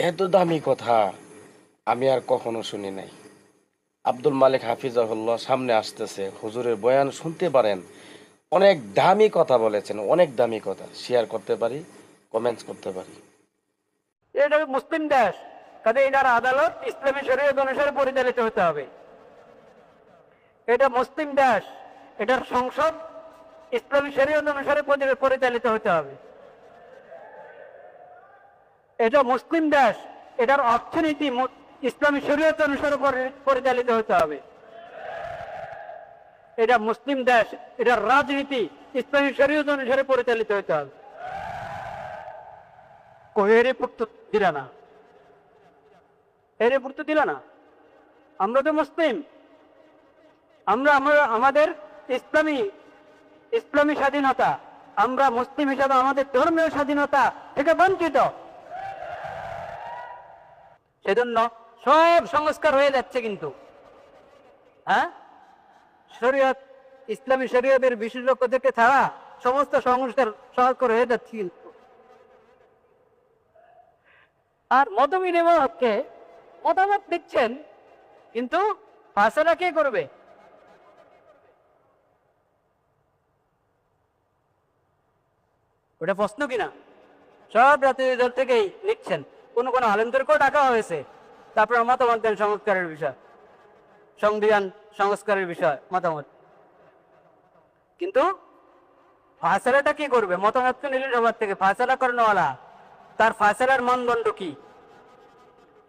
এত দামি কথা আমি আর কখনো শুনি নাই। আব্দুল মালিক হাফিজাহুল্লাহ সামনে আসতেছে, হুজুরের বয়ান শুনতে পারেন। অনেক দামি কথা বলেছেন, অনেক দামি কথা শেয়ার করতে পারি, কমেন্টস করতে পারি। এটা মুসলিম দেশ, কাজে এটার আদালত ইসলামী শরীয়ত অনুসারে পরিচালিত হতে হবে। এটা মুসলিম দেশ, এটার সংসদ ইসলামী শরীয়ত অনুসারে পরিচালিত হতে হবে। এটা মুসলিম দেশ, এটার অর্থনীতি ইসলামী শরীয়ত অনুসারে পরিচালিত হতে হবে। এটা মুসলিম দেশ, এটার রাজনীতি ইসলামী শরীয়ত অনুসারে পরিচালিত হতে হবে। এর পুত্র দিলা না, এর পুত্র দিলা না। আমরা তো মুসলিম, আমরা আমাদের ইসলামী ইসলামী স্বাধীনতা, আমরা মুসলিম হিসাবে আমাদের ধর্মীয় স্বাধীনতা থেকে বঞ্চিত। সেজন্য সব সংস্কার হয়ে যাচ্ছে, কিন্তু হ্যাঁ, শরীয়ত ইসলামী শরীয়তের বিশেষজ্ঞদেরকে ছাড়া সমস্ত সংস্কার হয়ে যাচ্ছে। কিন্তু আর মতবিনিময়কে মতামত দিচ্ছেন, কিন্তু ফায়সালা কে করবে? ওটা প্রশ্ন কিনা? সব রাজনৈতিক দল থেকেই লিখছেন, কোন কোন আলেমদেরকেও ডাকা হয়েছে, তারপর মতামত দেন সংস্কারের বিষয়, সংবিধান সংস্কারের বিষয় মতামত। কিন্তু ফায়সালাটা কি করবে? মতামত নিলে সবার থেকে ফায়সালা করানোওয়ালা, তার ফায়সালার মানদণ্ড কি?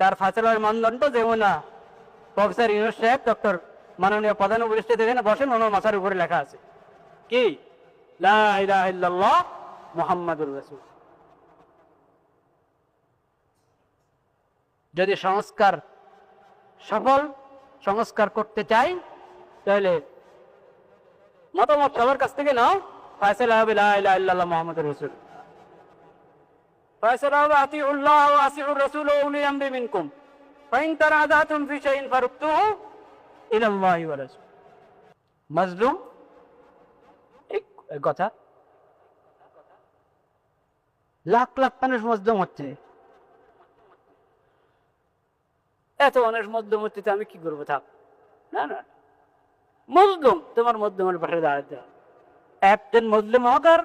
তার ফায়সালার মানদণ্ড যেমন না প্রফেসর ইউনূস সাহেব, ডক্টর মাননীয় প্রধান উপদেষ্টা যেখানে বসেন, ওনার মাথার উপরে লেখা আছে কি? লা ইলাহা ইল্লাল্লাহ মুহাম্মাদুর রাসূল। যদি সংস্কার করতে চাই, তাহলে মতামত সবার কাছ থেকে নাও, ফায়সালা হবে লা ইলাহা ইল্লাল্লাহ মুহাম্মাদুর রাসূল। ফায়সালা হবে আতিউল্লাহ ওয়া আসিউর রাসূল ওয়া উলি আমরি মিনকুম ফাইন তারাযাতুম ফি শাইইন ফারুদ্দুহু ইলাল্লাহি ওয়া রাসূল। মাজলুম, এই কথা লাখ লাখ মানুষ মজলুম হচ্ছে, এত মানুষ মজলুম হচ্ছে, আমি কি করবো? থাক না না, মজলুম তোমার মজলুমের পাশে দাঁড়াতে, একজন মজলুম হোক আর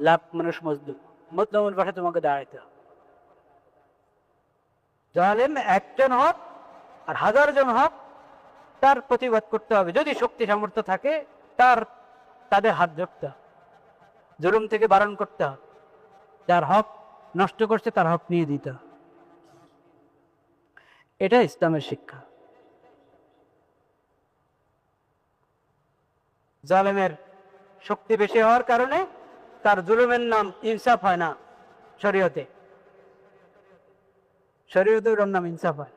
লাখ মানুষ মজলুম, মজলুমের পাশে তোমাকে দাঁড়াইতে হবে। জালেম একজন হোক আর হাজার জন হোক, তার প্রতিবাদ করতে হবে। যদি শক্তি সামর্থ্য থাকে, তাদের হাত ধরতে হবে, জুলুম থেকে বারণ করতে হবে, যার হক নষ্ট করছে তার হক নিয়ে দিতে হবে। এটা ইসলামের শিক্ষা। জালেমের শক্তি বেশি হওয়ার কারণে তার জুলুমের নাম ইনসাফ হয় না শরীয়তে। শরীয়তে ওর নাম ইনসাফ হয়।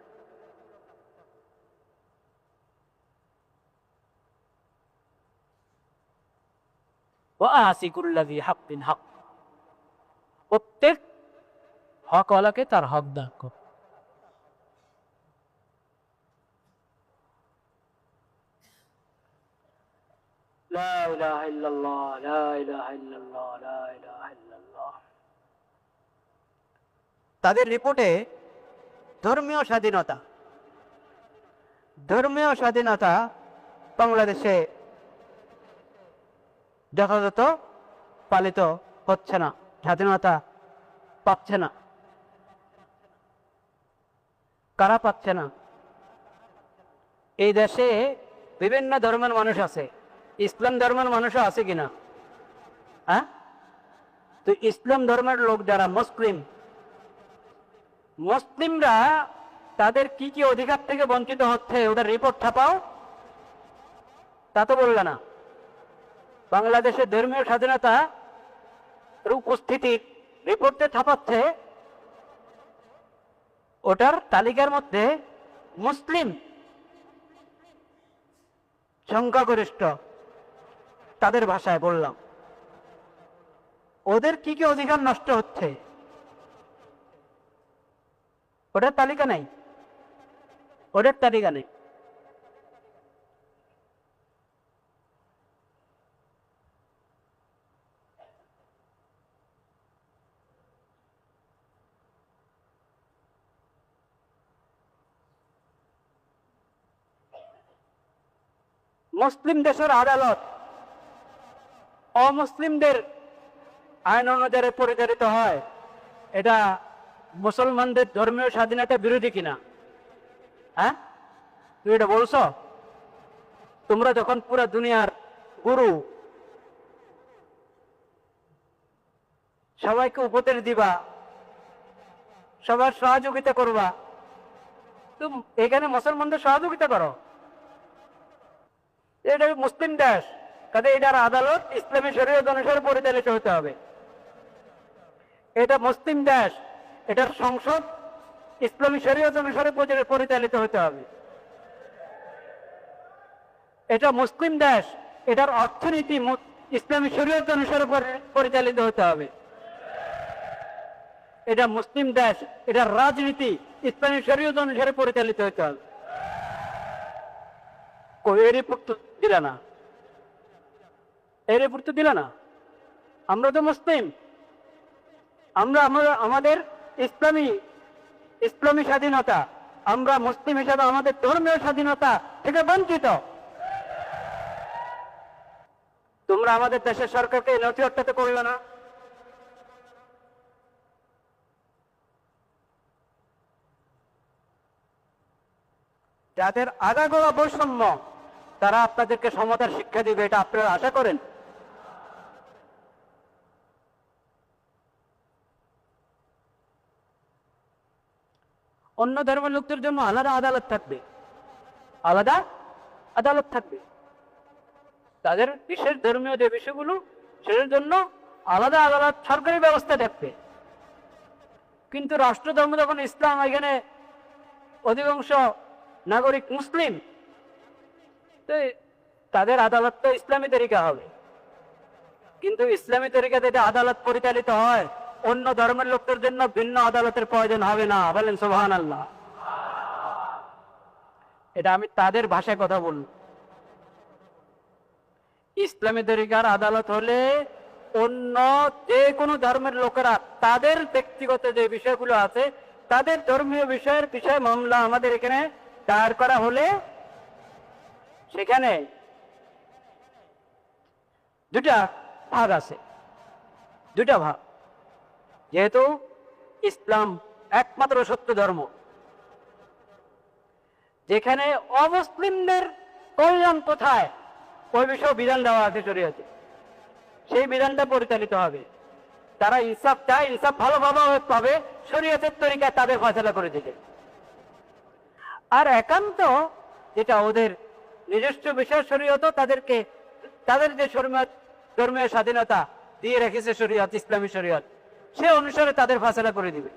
প্রত্যেক হকওয়ালাকে তার হক দান কর। তাদের রিপোর্টে ধর্মীয় স্বাধীনতা বাংলাদেশে যথাযথ পালিত হচ্ছে না, স্বাধীনতা পাচ্ছে না। কারা পাচ্ছে না? এই দেশে বিভিন্ন ধর্মের মানুষ আছে, ইসলাম ধর্মের মানুষও আছে কিনা? হ্যাঁ, তো ইসলাম ধর্মের লোক যারা মুসলিমরা তাদের কি কি অধিকার থেকে বঞ্চিত হচ্ছে, ওদের রিপোর্ট ছাপাও। তা তো বললে না। বাংলাদেশের ধর্মীয় স্বাধীনতা উপস্থিতির রিপোর্টে ছাপাচ্ছে, ওটার তালিকার মধ্যে মুসলিম সংখ্যাগরিষ্ঠ, তাদের ভাষায় বললাম, ওদের কি কি অধিকার নষ্ট হচ্ছে, ওটার তালিকা নেই, ওদের তালিকা নেই। মুসলিম দেশের আদালত অমুসলিমদের আইন অনুযায়ী পরিচালিত হয়, এটা মুসলমানদের ধর্মীয় স্বাধীনতা বিরোধী কিনা? হ্যাঁ, তুই এটা বলছো? তোমরা যখন পুরা দুনিয়ার গুরু, সবাইকে উপদেশ দিবা, সবার সহযোগিতা করবা, তুমি এখানে মুসলমানদের সহযোগিতা করো। এটা মুসলিম দেশ, কাজে এটার আদালত ইসলামী শরীয়ত অনুসারে পরিচালিত হতে হবে। এটা মুসলিম দেশ, এটার সংসদ ইসলামী শরীয়ত অনুসারে পরিচালিত হতে হবে। এটা মুসলিম দেশ, এটার অর্থনীতি ইসলামী শরীয়ত অনুসারে পরিচালিত হতে হবে। এটা মুসলিম দেশ, এটার রাজনীতি ইসলামী শরীয়ত অনুসারে পরিচালিত হতে হবে। এর রিপোর্ট তো দিলা না, এই রিপোর্ট তো দিলা না। আমরা তো মুসলিম, আমরা আমাদের ইসলামী স্বাধীনতা, আমরা মুসলিম হিসাবে আমাদের ধর্মীয় স্বাধীনতা থেকে বঞ্চিত। তোমরা আমাদের দেশের সরকারকে নথি অট্টাতে করবে না। যাদের আগাগোড়া বৈষম্য, তারা আপনাদেরকে সমতার শিক্ষা দিবে, এটা আপনারা আশা করেন? অন্য ধর্মের লোকদের জন্য আলাদা আদালত থাকবে, আলাদা আদালত থাকবে। তাদের বিশেষ ধর্মীয় যে বিষয়গুলো, সেটার জন্য আলাদা আদালত, সরকারি ব্যবস্থা থাকবে। কিন্তু রাষ্ট্রধর্ম যখন ইসলাম, এখানে অধিকাংশ নাগরিক মুসলিম, তো তাদের আদালত তো ইসলামী তরিকা হবে। কিন্তু ইসলামী তরিকাতে যে আদালত পরিচালিত হয়, অন্য ধর্মের লোকদের জন্য ভিন্ন আদালতের প্রয়োজন হবে না। বলেন সুবহানাল্লাহ। এটা আমি তাদের ভাষায় কথা বলব। ইসলামী তরিকার আদালত হলে অন্য যে কোনো ধর্মের লোকেরা তাদের ব্যক্তিগত যে বিষয়গুলো আছে, তাদের ধর্মীয় বিষয়ের মামলা আমাদের এখানে দায়ের করা হলে সেখানে দুটা ভাগ আছে, দুটা ভাগ। যেহেতু ইসলাম একমাত্র সত্য ধর্ম, যেখানে অমুসলিমদের কল্যাণ কোথায় ওই বিষয়ে বিধান দেওয়া আছে শরীয়তে, সেই বিধানটা পরিচালিত হবে। তারা ইনসাফ চায়, ইনসাফ ভালোভাবে পাবে, শরীয়তের তরিকায় তাদের ফয়সালা করে দিবে। আর একান্ত যেটা ওদের নিজস্ব বিষয় শরীয়ত, তাদেরকে তাদের যে ধর্মীয় স্বাধীনতা দিয়ে রেখেছে শরীয়ত, ইসলামী শরীয়ত, সে অনুসারে তাদের ফয়সালা করে দিবে।